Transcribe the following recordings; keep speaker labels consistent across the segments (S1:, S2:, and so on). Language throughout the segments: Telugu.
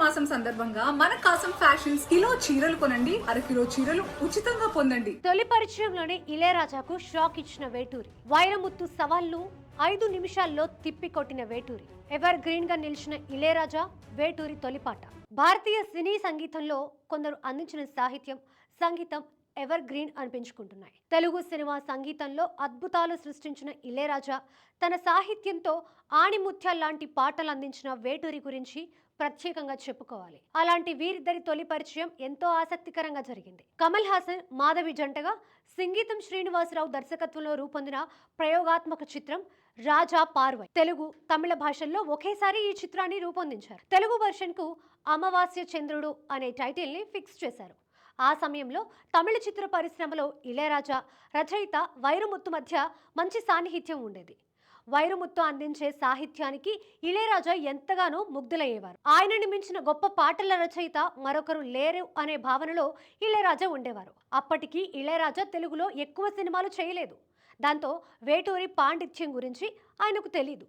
S1: మాసం సందర్భంగా మన కాసం ఫ్యాషన్స్ కిలో చీరలు కొనండి, అరకిలో చీరలు ఉచితంగా పొందండి.
S2: తొలి పరిచయంలోనే ఇళయరాజాకు షాక్ ఇచ్చిన వేటూరి. వైరముత్తు సవాల్ను 5 నిమిషాల్లో తిప్పికొట్టిన వేటూరి. ఎవర్ గ్రీన్ గా నిలిచిన ఇళయరాజా వేటూరి తొలిపాట. భారతీయ సినీ సంగీతంలో కొందరు అందించిన సాహిత్యం, సంగీతం ఎవర్ గ్రీన్ అనిపించుకుంటున్నాయి. తెలుగు సినిమా సంగీతంలో అద్భుతాలు సృష్టించిన ఇళయరాజా తన సాహిత్యంతో ఆణిముత్యాల్లాంటి పాటలు అందించిన వేటూరి గురించి ప్రత్యేకంగా చెప్పుకోవాలి. అలాంటి వీరిద్దరి తొలి పరిచయం ఎంతో ఆసక్తికరంగా జరిగింది. కమల్ హాసన్, మాధవి జంటగా సంగీతం శ్రీనివాసరావు దర్శకత్వంలో రూపొందిన ప్రయోగాత్మక చిత్రం రాజా పార్వై. తెలుగు, తమిళ భాషల్లో ఒకేసారి ఈ చిత్రాన్ని రూపొందించారు. తెలుగు వర్షన్ కు అమావాస్య చంద్రుడు అనే టైటిల్ ని ఫిక్స్ చేశారు. ఆ సమయంలో తమిళ చిత్ర పరిశ్రమలో ఇళయరాజా, రచయిత వైరముత్తు మధ్య మంచి సాన్నిహిత్యం ఉండేది. వైరముత్తు అందించే సాహిత్యానికి ఇళయరాజా ఎంతగానో ముగ్ధులయ్యేవారు. ఆయనని మించిన గొప్ప పాటల రచయిత మరొకరు లేరు అనే భావనలో ఇళయరాజా ఉండేవారు. అప్పటికి ఇళయరాజా తెలుగులో ఎక్కువ సినిమాలు చేయలేదు. దాంతో వేటూరి పాండిత్యం గురించి ఆయనకు తెలీదు.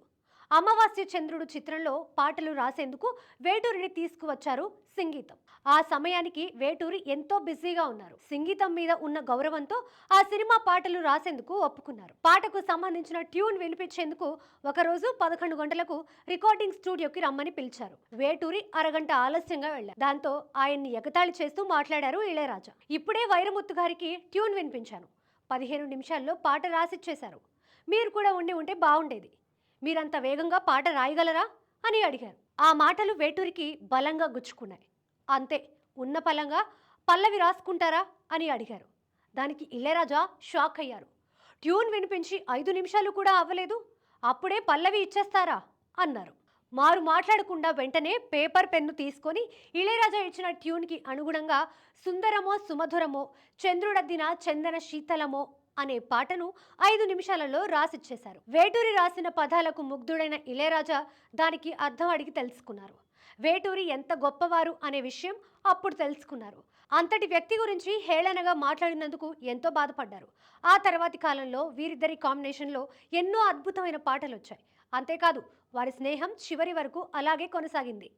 S2: అమావాస్య చంద్రుడు చిత్రంలో పాటలు రాసేందుకు వేటూరిని తీసుకువచ్చారు సంగీతం. ఆ సమయానికి వేటూరి ఎంతో బిజీగా ఉన్నారు. సంగీతం మీద ఉన్న గౌరవంతో ఆ సినిమా పాటలు రాసేందుకు ఒప్పుకున్నారు. పాటకు సంబంధించిన ట్యూన్ వినిపించేందుకు ఒకరోజు 11 గంటలకు రికార్డింగ్ స్టూడియోకి రమ్మని పిలిచారు. వేటూరి అరగంట ఆలస్యంగా వెళ్లారు. దాంతో ఆయన్ని ఎగతాళి చేస్తూ మాట్లాడారు ఇళయరాజా. ఇప్పుడే వైరముత్తు గారికి ట్యూన్ వినిపించాను, 15 నిమిషాల్లో పాట రాసిచ్చేశారు. మీరు కూడా ఉంటే బాగుండేది. మీరంత వేగంగా పాట రాయగలరా అని అడిగారు. ఆ మాటలు వేటూరికి బలంగా గుచ్చుకున్నాయి. అంతే, ఉన్న పలంగా పల్లవి రాసుకుంటారా అని అడిగారు. దానికి ఇళయరాజా షాక్ అయ్యారు. ట్యూన్ వినిపించి 5 నిమిషాలు కూడా అవ్వలేదు, అప్పుడే పల్లవి ఇచ్చేస్తారా అన్నారు. మారు మాట్లాడకుండా వెంటనే పేపర్ పెన్ను తీసుకొని ఇళయరాజా ఇచ్చిన ట్యూన్కి అనుగుణంగా సుందరమో సుమధురమో, చంద్రుడద్దిన చందన శీతలమో అనే పాటను 5 నిమిషాలలో రాసిచ్చేశారు. వేటూరి రాసిన పదాలకు ముగ్ధుడైన ఇళయరాజా దానికి అర్థం అడిగి తెలుసుకున్నారు. వేటూరి ఎంత గొప్పవారు అనే విషయం అప్పుడు తెలుసుకున్నారు. అంతటి వ్యక్తి గురించి హేళనగా మాట్లాడినందుకు ఎంతో బాధపడ్డారు. ఆ తర్వాతి కాలంలో వీరిద్దరి కాంబినేషన్లో ఎన్నో అద్భుతమైన పాటలు వచ్చాయి. అంతేకాదు, వారి స్నేహం చివరి వరకు అలాగే కొనసాగింది.